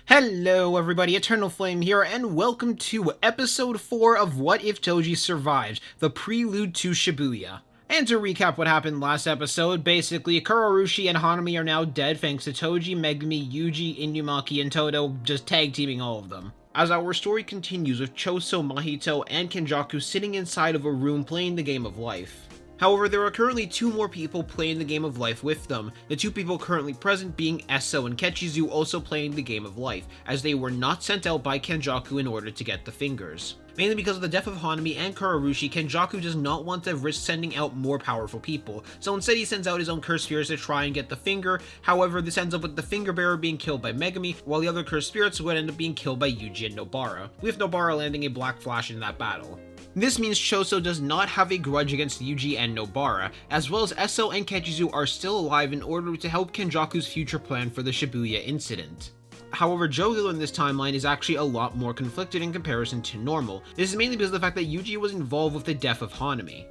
Hello everybody, Eternal Flame here, and welcome to episode 4 of What If Toji Survived, the prelude to Shibuya. And to recap what happened last episode, basically Kurorushi and Hanami are now dead thanks to Toji, Megumi, Yuji, Inumaki, and Todo just tag teaming all of them. As our story continues with Choso, Mahito, and Kenjaku sitting inside of a room playing the game of life. However, there are currently 2 more people playing the game of life with them, the 2 people currently present being Eso and Kechizu also playing the game of life, as they were not sent out by Kenjaku in order to get the fingers. Mainly because of the death of Hanami and Kurorushi, Kenjaku does not want to risk sending out more powerful people, so instead he sends out his own cursed spirits to try and get the finger. However, this ends up with the finger bearer being killed by Megumi, while the other cursed spirits would end up being killed by Yuji and Nobara, with Nobara landing a black flash in that battle. This means Choso does not have a grudge against Yuji and Nobara, as well as Eso and Kechizu are still alive in order to help Kenjaku's future plan for the Shibuya incident. However, Jogo in this timeline is actually a lot more conflicted in comparison to normal. This is mainly because of the fact that Yuji was involved with the death of Hanami.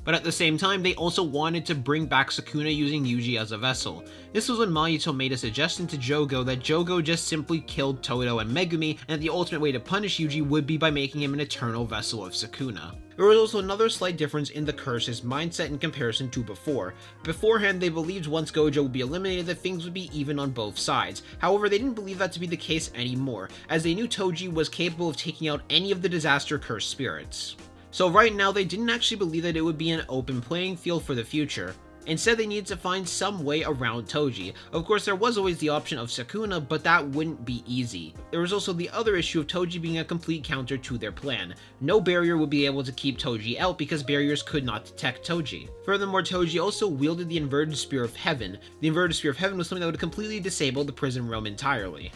But at the same time, they also wanted to bring back Sukuna using Yuji as a vessel. This was when Mahito made a suggestion to Jogo that Jogo just simply killed Todo and Megumi, and that the ultimate way to punish Yuji would be by making him an eternal vessel of Sukuna. There was also another slight difference in the curse's mindset in comparison to before. Beforehand, they believed once Gojo would be eliminated that things would be even on both sides. However, they didn't believe that to be the case anymore, as they knew Toji was capable of taking out any of the disaster cursed spirits. So right now, they didn't actually believe that it would be an open playing field for the future. Instead, they needed to find some way around Toji. Of course, there was always the option of Sukuna, but that wouldn't be easy. There was also the other issue of Toji being a complete counter to their plan. No barrier would be able to keep Toji out because barriers could not detect Toji. Furthermore, Toji also wielded the inverted Spear of Heaven. The inverted Spear of Heaven was something that would completely disable the prison realm entirely.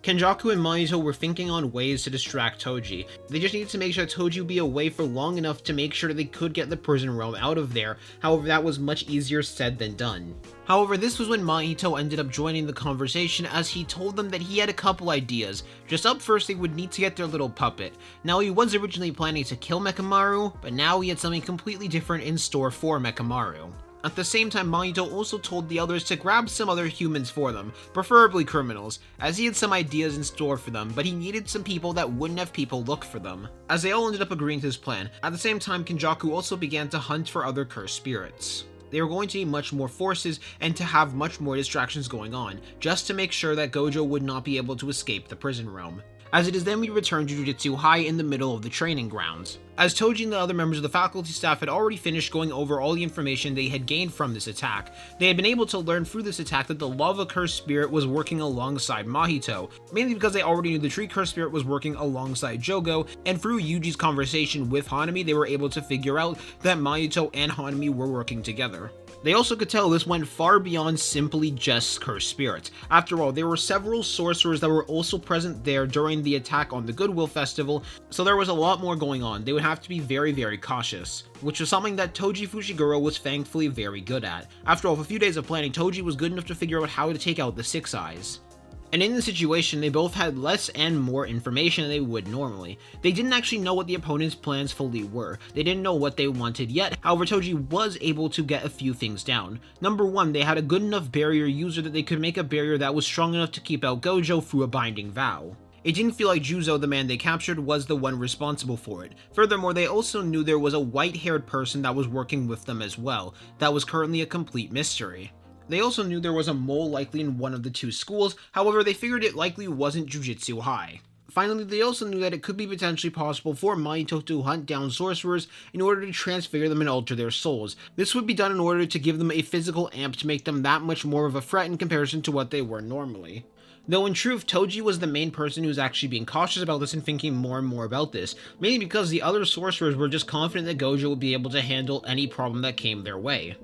Kenjaku and Mahito were thinking on ways to distract Toji. They just needed to make sure that Toji would be away for long enough to make sure that they could get the prison realm out of there. However, that was much easier said than done. However, this was when Mahito ended up joining the conversation, as he told them that he had a couple ideas. Just up first, they would need to get their little puppet. Now, he was originally planning to kill Mechamaru, but now he had something completely different in store for Mechamaru. At the same time, Mahito also told the others to grab some other humans for them, preferably criminals, as he had some ideas in store for them, but he needed some people that wouldn't have people look for them. As they all ended up agreeing to his plan, at the same time Kenjaku also began to hunt for other cursed spirits. They were going to need much more forces and to have much more distractions going on, just to make sure that Gojo would not be able to escape the prison realm. As it is then we return to Jujutsu High in the middle of the training grounds. As Toji and the other members of the faculty staff had already finished going over all the information they had gained from this attack, they had been able to learn through this attack that the Lava Cursed Spirit was working alongside Mahito, mainly because they already knew the Tree Cursed Spirit was working alongside Jogo, and through Yuji's conversation with Hanami they were able to figure out that Mahito and Hanami were working together. They also could tell this went far beyond simply just cursed spirits. After all, there were several sorcerers that were also present there during the attack on the Goodwill Festival, so there was a lot more going on. They would have to be very cautious, which was something that Toji Fushiguro was thankfully very good at. After all, with a few days of planning, Toji was good enough to figure out how to take out the Six Eyes. And in this situation, they both had less and more information than they would normally. They didn't actually know what the opponent's plans fully were. They didn't know what they wanted yet. However, Toji was able to get a few things down. Number 1, they had a good enough barrier user that they could make a barrier that was strong enough to keep out Gojo through a binding vow. It didn't feel like Juzo, the man they captured, was the one responsible for it. Furthermore, they also knew there was a white-haired person that was working with them as well. That was currently a complete mystery. They also knew there was a mole likely in one of the 2 schools, however they figured it likely wasn't Jujutsu High. Finally, they also knew that it could be potentially possible for Mahito to hunt down sorcerers in order to transfigure them and alter their souls. This would be done in order to give them a physical amp to make them that much more of a threat in comparison to what they were normally. Though in truth, Toji was the main person who was actually being cautious about this and thinking more and more about this, mainly because the other sorcerers were just confident that Gojo would be able to handle any problem that came their way.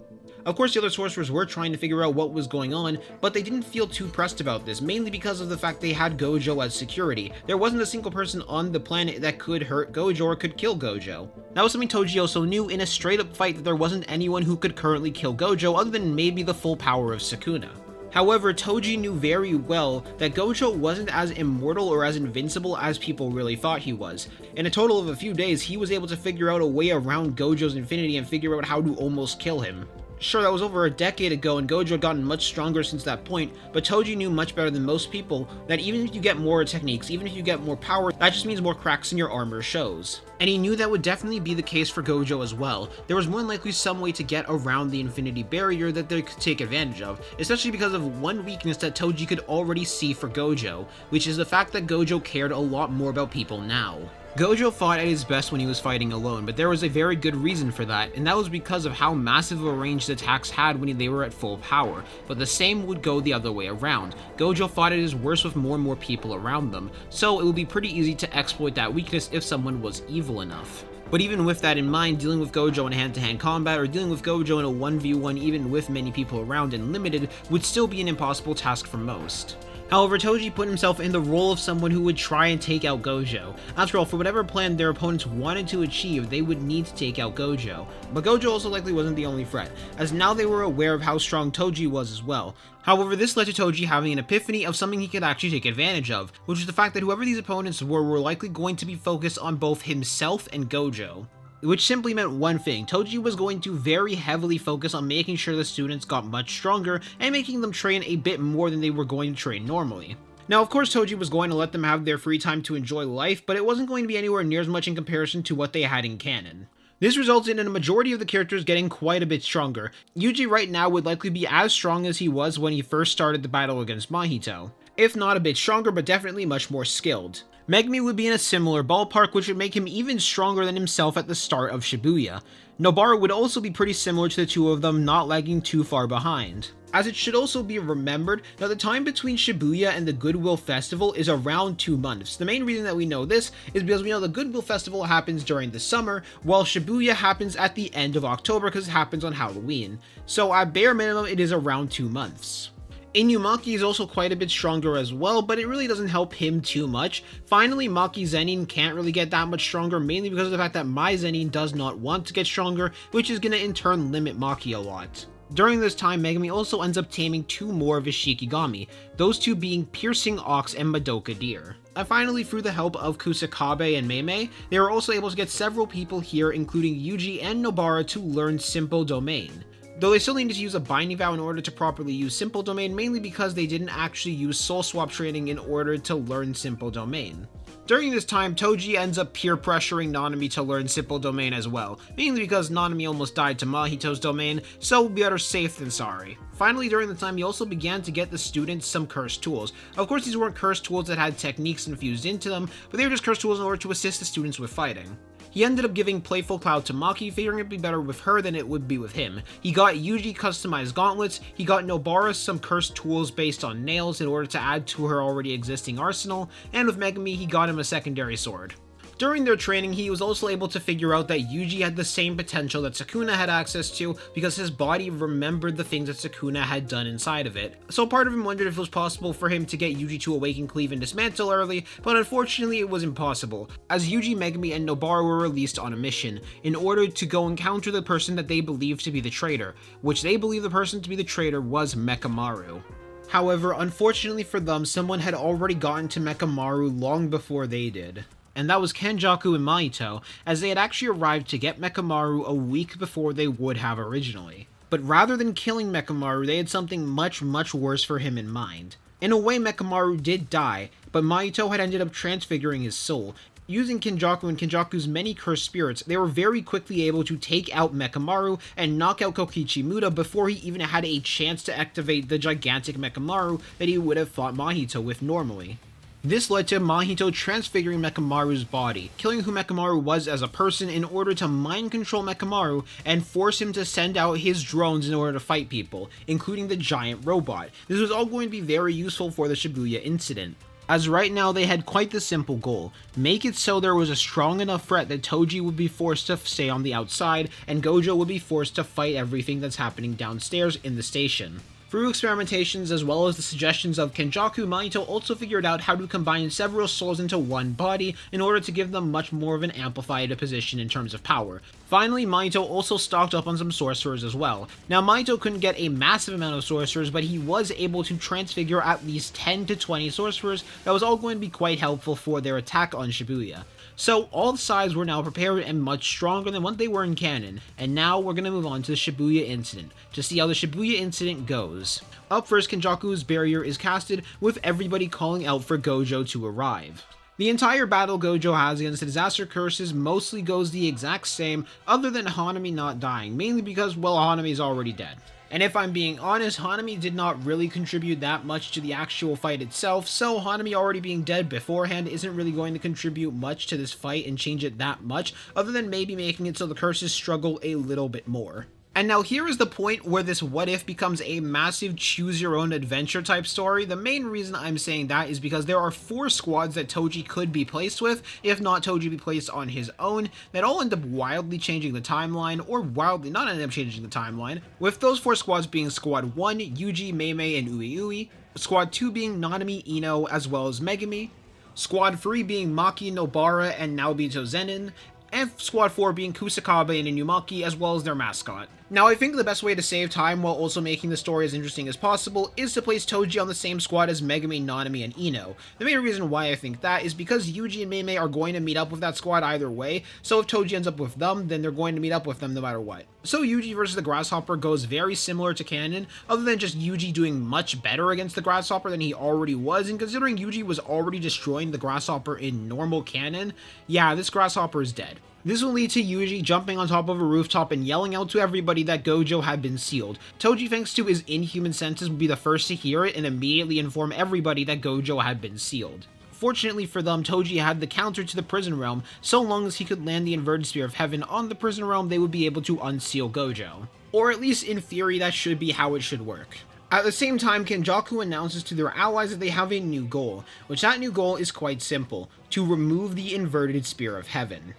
Of course, the other sorcerers were trying to figure out what was going on, but they didn't feel too pressed about this, mainly because of the fact they had Gojo as security. There wasn't a single person on the planet that could hurt Gojo or could kill Gojo. That was something Toji also knew in a straight-up fight, that there wasn't anyone who could currently kill Gojo other than maybe the full power of Sukuna. However, Toji knew very well that Gojo wasn't as immortal or as invincible as people really thought he was. In a total of a few days, he was able to figure out a way around Gojo's infinity and figure out how to almost kill him. Sure, that was over a decade ago, and Gojo had gotten much stronger since that point, but Toji knew much better than most people that even if you get more techniques, even if you get more power, that just means more cracks in your armor shows. And he knew that would definitely be the case for Gojo as well. There was more than likely some way to get around the infinity barrier that they could take advantage of, especially because of one weakness that Toji could already see for Gojo, which is the fact that Gojo cared a lot more about people now. Gojo fought at his best when he was fighting alone, but there was a very good reason for that, and that was because of how massive of a range the attacks had when they were at full power, but the same would go the other way around. Gojo fought at his worst with more and more people around them, so it would be pretty easy to exploit that weakness if someone was evil enough. But even with that in mind, dealing with Gojo in hand-to-hand combat, or dealing with Gojo in a 1v1 even with many people around and limited, would still be an impossible task for most. However, Toji put himself in the role of someone who would try and take out Gojo. After all, for whatever plan their opponents wanted to achieve, they would need to take out Gojo. But Gojo also likely wasn't the only threat, as now they were aware of how strong Toji was as well. However, this led to Toji having an epiphany of something he could actually take advantage of, which was the fact that whoever these opponents were likely going to be focused on both himself and Gojo. Which simply meant one thing: Toji was going to very heavily focus on making sure the students got much stronger and making them train a bit more than they were going to train normally. Now, of course, Toji was going to let them have their free time to enjoy life, but it wasn't going to be anywhere near as much in comparison to what they had in canon. This resulted in a majority of the characters getting quite a bit stronger. Yuji right now would likely be as strong as he was when he first started the battle against Mahito. If not a bit stronger, but definitely much more skilled. Megumi would be in a similar ballpark, which would make him even stronger than himself at the start of Shibuya. Nobara would also be pretty similar to the two of them, not lagging too far behind. As it should also be remembered, now the time between Shibuya and the Goodwill Festival is around 2 months. The main reason that we know this is because we know the Goodwill Festival happens during the summer, while Shibuya happens at the end of October because it happens on Halloween. So at bare minimum, it is around 2 months. Inumaki is also quite a bit stronger as well, but it really doesn't help him too much. Finally, Maki Zenin can't really get that much stronger, mainly because of the fact that Mai Zenin does not want to get stronger, which is going to in turn limit Maki a lot. During this time, Megumi also ends up taming 2 more of his Shikigami, those 2 being Piercing Ox and Madoka Deer. And finally, through the help of Kusakabe and Meimei, they were also able to get several people here, including Yuji and Nobara, to learn Simple Domain. Though they still needed to use a binding vow in order to properly use Simple Domain, mainly because they didn't actually use Soul Swap training in order to learn Simple Domain. During this time, Toji ends up peer pressuring Nanami to learn Simple Domain as well, mainly because Nanami almost died to Mahito's domain, so better safe than sorry. Finally, during the time, he also began to get the students some cursed tools. Of course, these weren't cursed tools that had techniques infused into them, but they were just cursed tools in order to assist the students with fighting. He ended up giving Playful Cloud to Maki, figuring it'd be better with her than it would be with him. He got Yuji customized gauntlets, he got Nobara some cursed tools based on nails in order to add to her already existing arsenal, and with Megumi he got him a secondary sword. During their training, he was also able to figure out that Yuji had the same potential that Sukuna had access to because his body remembered the things that Sukuna had done inside of it. So part of him wondered if it was possible for him to get Yuji to awaken, cleave, and dismantle early, but unfortunately it was impossible, as Yuji, Megumi, and Nobara were released on a mission in order to go encounter the person that they believed to be the traitor, which they believed the person to be the traitor was Mechamaru. However, unfortunately for them, someone had already gotten to Mechamaru long before they did. And that was Kenjaku and Mahito, as they had actually arrived to get Mechamaru a week before they would have originally. But rather than killing Mechamaru, they had something much worse for him in mind. In a way, Mechamaru did die, but Mahito had ended up transfiguring his soul. Using Kenjaku and Kenjaku's many cursed spirits, they were very quickly able to take out Mechamaru and knock out Kokichi Muda before he even had a chance to activate the gigantic Mechamaru that he would have fought Mahito with normally. This led to Mahito transfiguring Mechamaru's body, killing who Mechamaru was as a person in order to mind control Mechamaru and force him to send out his drones in order to fight people, including the giant robot. This was all going to be very useful for the Shibuya incident, as right now they had quite the simple goal: make it so there was a strong enough threat that Toji would be forced to stay on the outside and Gojo would be forced to fight everything that's happening downstairs in the station. Through experimentations as well as the suggestions of Kenjaku, Mahito also figured out how to combine several souls into one body in order to give them much more of an amplified position in terms of power. Finally, Mahito also stocked up on some sorcerers as well. Now, Mahito couldn't get a massive amount of sorcerers, but he was able to transfigure at least 10 to 20 sorcerers that was all going to be quite helpful for their attack on Shibuya. So all the sides were now prepared and much stronger than what they were in canon, and now we're going to move on to the Shibuya incident, to see how the Shibuya incident goes. Up first, Kenjaku's barrier is casted, with everybody calling out for Gojo to arrive. The entire battle Gojo has against the disaster curses mostly goes the exact same, other than Hanami not dying, mainly because, well, Hanami is already dead. And if I'm being honest, Hanami did not really contribute that much to the actual fight itself, so Hanami already being dead beforehand isn't really going to contribute much to this fight and change it that much, other than maybe making it so the curses struggle a little bit more. And now here is the point where this what if becomes a massive choose your own adventure type story. The main reason I'm saying that is because there are 4 squads that Toji could be placed with, if not Toji be placed on his own, that all end up wildly changing the timeline, or wildly not end up changing the timeline, with those 4 squads being Squad 1, Yuji, Meimei, and Ui, Squad 2 being Nanami, Ino, as well as Megami, Squad 3 being Maki, Nobara, and Naobito Zenin, and Squad 4 being Kusakabe and Inumaki, as well as their mascot. Now, I think the best way to save time while also making the story as interesting as possible is to place Toji on the same squad as Megami, Nanami, and Ino. The main reason why I think that is because Yuji and Meimei are going to meet up with that squad either way, so if Toji ends up with them, then they're going to meet up with them no matter what. So Yuji versus the Grasshopper goes very similar to canon, other than just Yuji doing much better against the Grasshopper than he already was, and considering Yuji was already destroying the Grasshopper in normal canon, yeah, this Grasshopper is dead. This will lead to Yuji jumping on top of a rooftop and yelling out to everybody that Gojo had been sealed. Toji, thanks to his inhuman senses, would be the first to hear it and immediately inform everybody that Gojo had been sealed. Fortunately for them, Toji had the counter to the prison realm. So long as he could land the inverted spear of heaven on the prison realm, they would be able to unseal Gojo. Or at least in theory, that should be how it should work. At the same time, Kenjaku announces to their allies that they have a new goal, which that new goal is quite simple: to remove the inverted spear of heaven,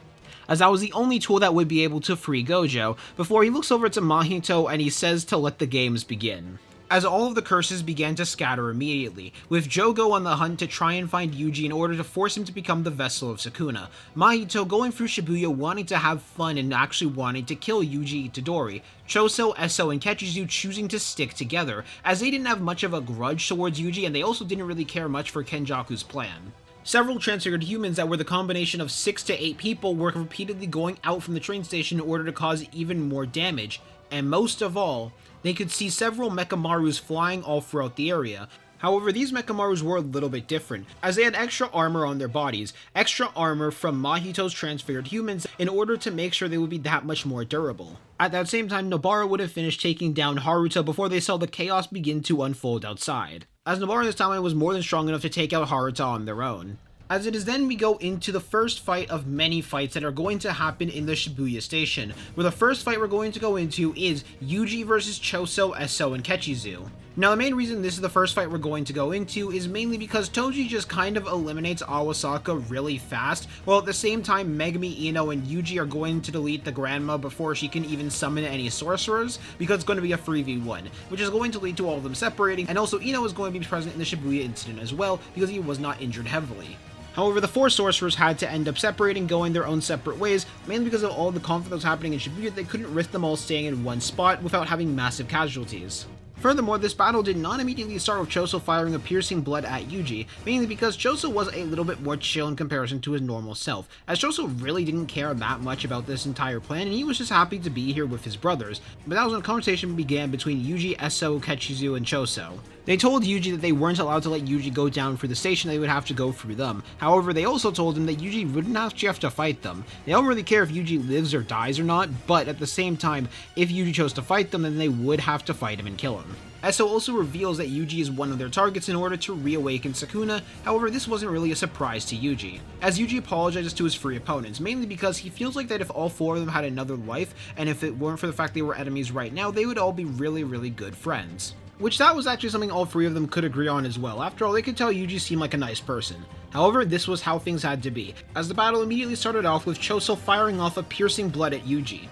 as that was the only tool that would be able to free Gojo, before he looks over to Mahito and he says to let the games begin. As all of the curses began to scatter immediately, with Jogo on the hunt to try and find Yuji in order to force him to become the vessel of Sukuna, Mahito going through Shibuya wanting to have fun and actually wanting to kill Yuji Itadori, Choso, Eso, and Kechizu choosing to stick together, as they didn't have much of a grudge towards Yuji and they also didn't really care much for Kenjaku's plan. Several transfigured humans that were the combination of 6 to 8 people were repeatedly going out from the train station in order to cause even more damage, and most of all, they could see several Mechamarus flying all throughout the area. However, these Mechamarus were a little bit different, as they had extra armor on their bodies, extra armor from Mahito's transfigured humans in order to make sure they would be that much more durable. At that same time, Nobara would have finished taking down Haruto before they saw the chaos begin to unfold outside, as Nobara in this timeline was more than strong enough to take out Haruto on their own. As it is then we go into the first fight of many fights that are going to happen in the Shibuya station, where the first fight we're going to go into is Yuji versus Choso, Eso, and Kechizu. Now the main reason this is the first fight we're going to go into is mainly because Toji just kind of eliminates Awasaka really fast, while at the same time Megami, Ino, and Yuji are going to delete the grandma before she can even summon any sorcerers, because it's going to be a 3v1, which is going to lead to all of them separating, and also Ino is going to be present in the Shibuya incident as well, because he was not injured heavily. However, the 4 sorcerers had to end up separating, going their own separate ways, mainly because of all the conflict that was happening in Shibuya. They couldn't risk them all staying in one spot without having massive casualties. Furthermore, this battle did not immediately start with Choso firing a piercing blood at Yuji, mainly because Choso was a little bit more chill in comparison to his normal self, as Choso really didn't care that much about this entire plan and he was just happy to be here with his brothers. But that was when a conversation began between Yuji, Eso, Kechizu, and Choso. They told Yuji that they weren't allowed to let Yuji go down for the station, they would have to go through them. However, they also told him that Yuji wouldn't actually have to fight them. They don't really care if Yuji lives or dies or not, but at the same time, if Yuji chose to fight them, then they would have to fight him and kill him. Eso also reveals that Yuji is one of their targets in order to reawaken Sukuna. However, this wasn't really a surprise to Yuji, as Yuji apologizes to his 3 opponents, mainly because he feels like that if all 4 of them had another life, and if it weren't for the fact they were enemies right now, they would all be really good friends. Which that was actually something all 3 of them could agree on as well. After all, they could tell Yuji seemed like a nice person. However, this was how things had to be, as the battle immediately started off with Choso firing off a piercing blood at Yuji.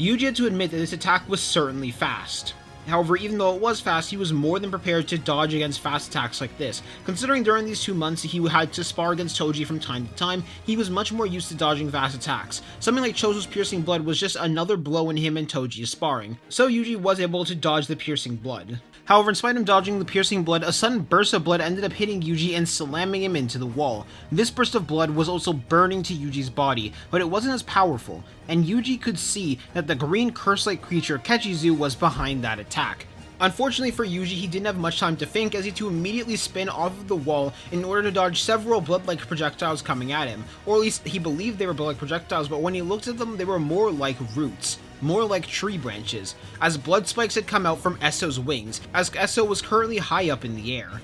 Yuji had to admit that this attack was certainly fast. However, even though it was fast, he was more than prepared to dodge against fast attacks like this. Considering during these 2 months he had to spar against Toji from time to time, he was much more used to dodging fast attacks. Something like Choso's piercing blood was just another blow in him and Toji's sparring, so Yuji was able to dodge the piercing blood. However, in spite of him dodging the piercing blood, a sudden burst of blood ended up hitting Yuji and slamming him into the wall. This burst of blood was also burning to Yuji's body, but it wasn't as powerful, and Yuji could see that the green curse-like creature Kechizu was behind that attack. Unfortunately for Yuji, he didn't have much time to think, as he had to immediately spin off of the wall in order to dodge several blood-like projectiles coming at him. Or at least he believed they were blood-like projectiles, but when he looked at them, they were more like roots. More like tree branches, as blood spikes had come out from Esso's wings, as Esso was currently high up in the air.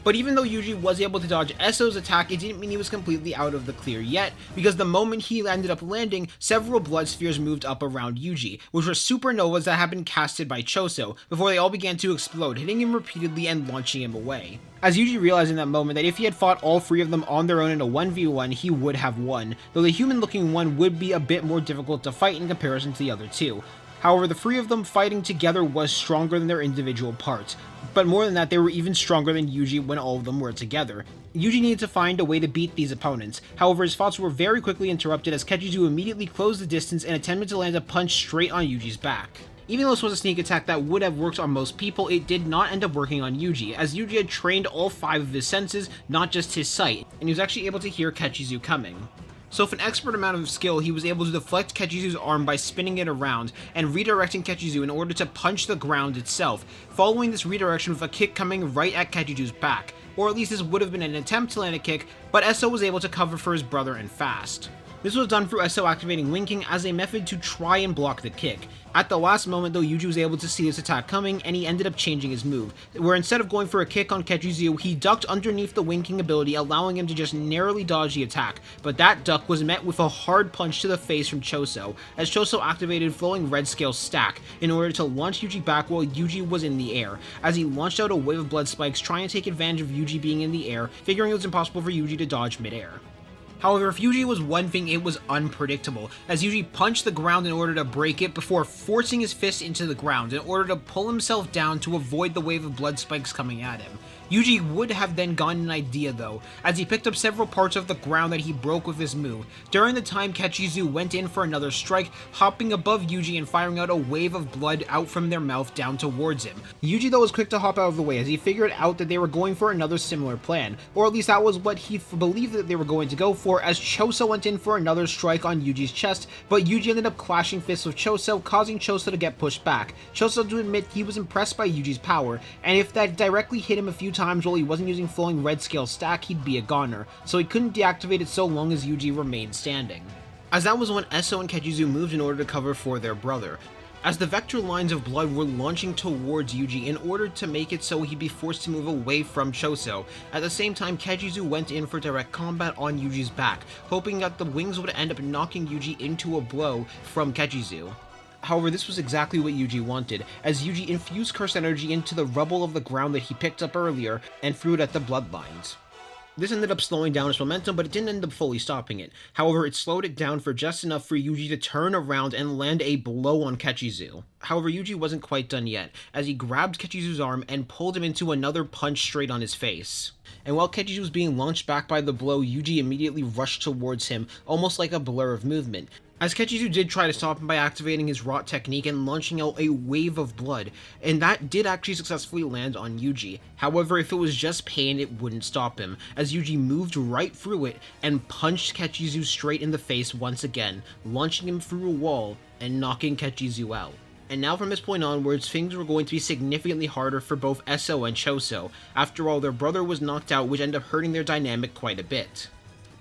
But even though Yuji was able to dodge Esso's attack, it didn't mean he was completely out of the clear yet, because the moment he ended up landing, several blood spheres moved up around Yuji, which were supernovas that had been casted by Choso, before they all began to explode, hitting him repeatedly and launching him away. As Yuji realized in that moment that if he had fought all 3 of them on their own in a 1v1, he would have won, though the human-looking one would be a bit more difficult to fight in comparison to the other 2. However, the 3 of them fighting together was stronger than their individual parts, but more than that, they were even stronger than Yuji when all of them were together. Yuji needed to find a way to beat these opponents, however his thoughts were very quickly interrupted as Kechizu immediately closed the distance and attempted to land a punch straight on Yuji's back. Even though this was a sneak attack that would have worked on most people, it did not end up working on Yuji, as Yuji had trained all 5 of his senses, not just his sight, and he was actually able to hear Kechizu coming. So with an expert amount of skill, he was able to deflect Kechizu's arm by spinning it around and redirecting Kechizu in order to punch the ground itself, following this redirection with a kick coming right at Kechizu's back, or at least this would have been an attempt to land a kick, but Esso was able to cover for his brother and fast. This was done through Esso activating winking as a method to try and block the kick. At the last moment though, Yuji was able to see this attack coming and he ended up changing his move, where instead of going for a kick on Kechizu, he ducked underneath the winking ability, allowing him to just narrowly dodge the attack, but that duck was met with a hard punch to the face from Choso, as Choso activated Flowing Red Scale Stack in order to launch Yuji back while Yuji was in the air, as he launched out a wave of blood spikes trying to take advantage of Yuji being in the air, figuring it was impossible for Yuji to dodge mid-air. However, if Yuji was one thing, it was unpredictable, as Yuji punched the ground in order to break it before forcing his fist into the ground in order to pull himself down to avoid the wave of blood spikes coming at him. Yuji would have then gotten an idea though, as he picked up several parts of the ground that he broke with his move. During the time, Kechizu went in for another strike, hopping above Yuji and firing out a wave of blood out from their mouth down towards him. Yuji though was quick to hop out of the way, as he figured out that they were going for another similar plan, or at least that was what he believed that they were going to go for, as Choso went in for another strike on Yuji's chest, but Yuji ended up clashing fists with Choso, causing Choso to get pushed back. Choso to admit he was impressed by Yuji's power, and if that directly hit him a few times while he wasn't using Flowing Red Scale Stack, he'd be a goner, so he couldn't deactivate it so long as Yuji remained standing. As that was when Esso and Kechizu moved in order to cover for their brother, as the vector lines of blood were launching towards Yuji in order to make it so he'd be forced to move away from Choso. At the same time, Kechizu went in for direct combat on Yuji's back, hoping that the wings would end up knocking Yuji into a blow from Kechizu. However, this was exactly what Yuji wanted, as Yuji infused curse energy into the rubble of the ground that he picked up earlier and threw it at the bloodlines. This ended up slowing down its momentum, but it didn't end up fully stopping it. However, it slowed it down for just enough for Yuji to turn around and land a blow on Kechizu. However, Yuji wasn't quite done yet, as he grabbed Kechizu's arm and pulled him into another punch straight on his face. And while Kechizu was being launched back by the blow, Yuji immediately rushed towards him, almost like a blur of movement, as Kechizu did try to stop him by activating his rot technique and launching out a wave of blood, and that did actually successfully land on Yuji. However, if it was just pain, it wouldn't stop him, as Yuji moved right through it and punched Kechizu straight in the face once again, launching him through a wall and knocking Kechizu out. And now from this point onwards, things were going to be significantly harder for both Esso and Choso. After all, their brother was knocked out, which ended up hurting their dynamic quite a bit.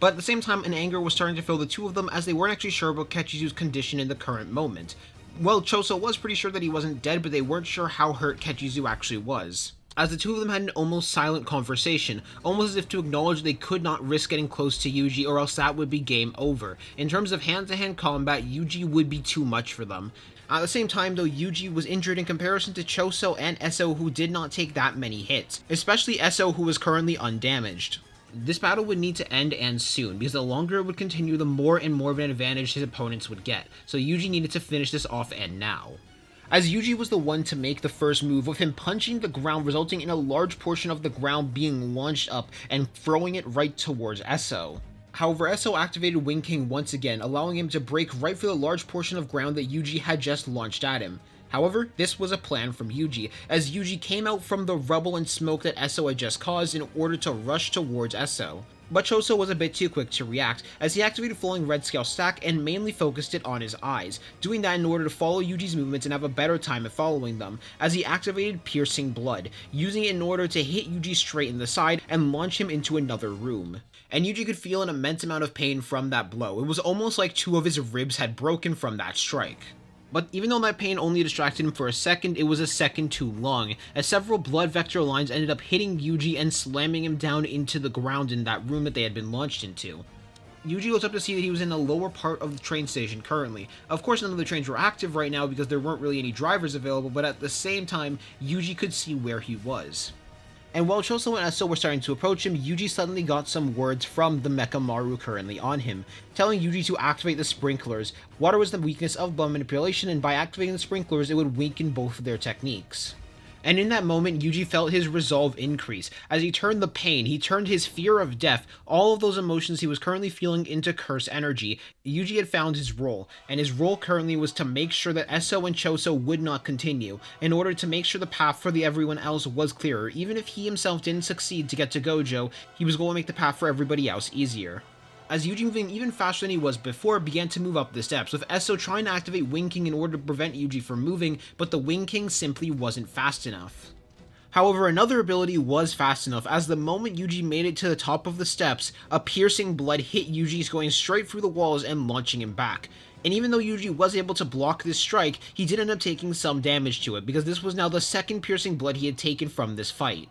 But at the same time, an anger was starting to fill the two of them, as they weren't actually sure about Kechizu's condition in the current moment. Well, Choso was pretty sure that he wasn't dead, but they weren't sure how hurt Kechizu actually was, as the two of them had an almost silent conversation, almost as if to acknowledge they could not risk getting close to Yuji or else that would be game over. In terms of hand-to-hand combat, Yuji would be too much for them. At the same time though, Yuji was injured in comparison to Choso and Esso, who did not take that many hits, especially Esso, who was currently undamaged. This battle would need to end, and soon, because the longer it would continue, the more and more of an advantage his opponents would get, so Yuji needed to finish this off and now. as Yuji was the one to make the first move, with him punching the ground, resulting in a large portion of the ground being launched up and throwing it right towards Eso. However, Eso activated Wind King once again, allowing him to break right through the large portion of ground that Yuji had just launched at him. However, this was a plan from Yuji, as Yuji came out from the rubble and smoke that Eso had just caused in order to rush towards Eso. But Choso was a bit too quick to react, as he activated Flowing Red Scale Stack and mainly focused it on his eyes, doing that in order to follow Yuji's movements and have a better time at following them, as he activated Piercing Blood, using it in order to hit Yuji straight in the side and launch him into another room. And Yuji could feel an immense amount of pain from that blow. It was almost like 2 of his ribs had broken from that strike. But even though that pain only distracted him for a second, it was a second too long, as several blood vector lines ended up hitting Yuji and slamming him down into the ground in that room that they had been launched into. Yuji looked up to see that he was in the lower part of the train station currently. Of course, none of the trains were active right now because there weren't really any drivers available, but at the same time, Yuji could see where he was. And while Choso and Eso were starting to approach him, Yuji suddenly got some words from the Mechamaru currently on him, telling Yuji to activate the sprinklers. Water was the weakness of blood manipulation, and by activating the sprinklers, it would weaken both of their techniques. And in that moment, Yuji felt his resolve increase. As he turned the pain, he turned his fear of death, all of those emotions he was currently feeling, into curse energy. Yuji had found his role, and his role currently was to make sure that Eso and Choso would not continue, in order to make sure the path for everyone else was clearer. Even if he himself didn't succeed to get to Gojo, he was going to make the path for everybody else easier. As Yuji, moving even faster than he was before, began to move up the steps, with Eso trying to activate Wind King in order to prevent Yuji from moving, but the Wind King simply wasn't fast enough. However, another ability was fast enough, as the moment Yuji made it to the top of the steps, a Piercing Blood hit Yuji, going straight through the walls and launching him back. And even though Yuji was able to block this strike, he did end up taking some damage to it, because this was now the second Piercing Blood he had taken from this fight.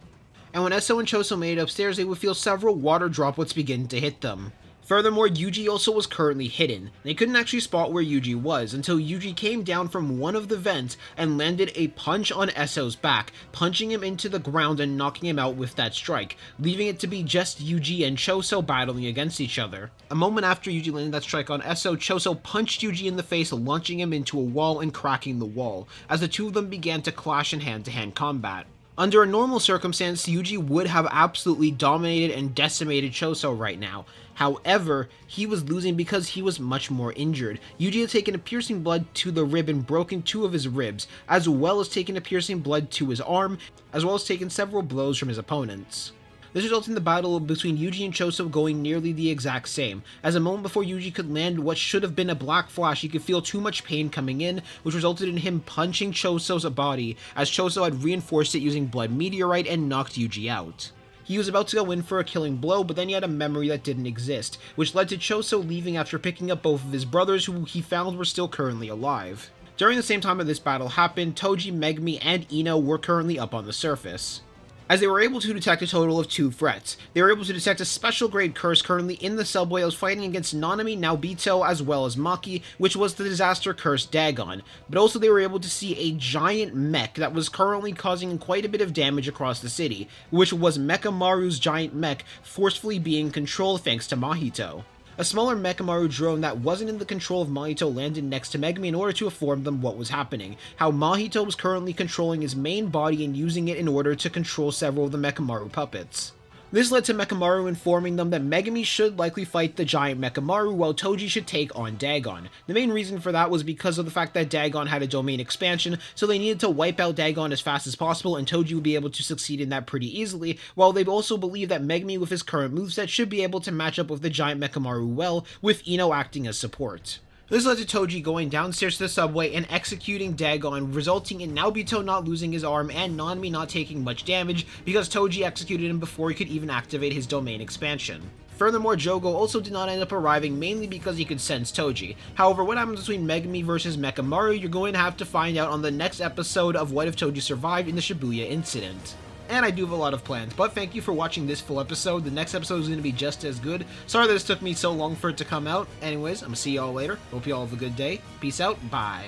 And when Eso and Choso made it upstairs, they would feel several water droplets begin to hit them. Furthermore, Yuji also was currently hidden. They couldn't actually spot where Yuji was until Yuji came down from one of the vents and landed a punch on Eso's back, punching him into the ground and knocking him out with that strike, leaving it to be just Yuji and Choso battling against each other. A moment after Yuji landed that strike on Eso, Choso punched Yuji in the face, launching him into a wall and cracking the wall, as the two of them began to clash in hand-to-hand combat. Under a normal circumstance, Yuji would have absolutely dominated and decimated Choso right now. However, he was losing because he was much more injured. Yuji had taken a Piercing Blood to the rib and broken 2 of his ribs, as well as taken a Piercing Blood to his arm, as well as taken several blows from his opponents. This resulted in the battle between Yuji and Choso going nearly the exact same, as a moment before Yuji could land what should have been a black flash, he could feel too much pain coming in, which resulted in him punching Choso's body, as Choso had reinforced it using Blood Meteorite and knocked Yuji out. He was about to go in for a killing blow, but then he had a memory that didn't exist, which led to Choso leaving after picking up both of his brothers, who he found were still currently alive. During the same time that this battle happened, Toji, Megumi, and Ino were currently up on the surface, as they were able to detect a total of 2 threats. They were able to detect a special grade curse currently in the subway that was fighting against Nanami, Naobito, as well as Maki, which was the disaster curse Dagon, but also they were able to see a giant mech that was currently causing quite a bit of damage across the city, which was Mechamaru's giant mech forcefully being controlled thanks to Mahito. A smaller Mechamaru drone that wasn't in the control of Mahito landed next to Megumi in order to inform them what was happening, how Mahito was currently controlling his main body and using it in order to control several of the Mechamaru puppets. This led to Mechamaru informing them that Megumi should likely fight the giant Mechamaru while Toji should take on Dagon. The main reason for that was because of the fact that Dagon had a domain expansion, so they needed to wipe out Dagon as fast as possible, and Toji would be able to succeed in that pretty easily, while they also believe that Megumi with his current moveset should be able to match up with the giant Mechamaru well, with Ino acting as support. This led to Toji going downstairs to the subway and executing Dagon, resulting in Naobito not losing his arm and Nanami not taking much damage because Toji executed him before he could even activate his domain expansion. Furthermore, Jogo also did not end up arriving mainly because he could sense Toji. However, what happens between Megumi versus Mechamaru, you're going to have to find out on the next episode of What If Toji Survived in the Shibuya incident. And I do have a lot of plans, but thank you for watching this full episode. The next episode is going to be just as good. Sorry that this took me so long for it to come out. Anyways, I'm going to see y'all later. Hope y'all have a good day. Peace out. Bye.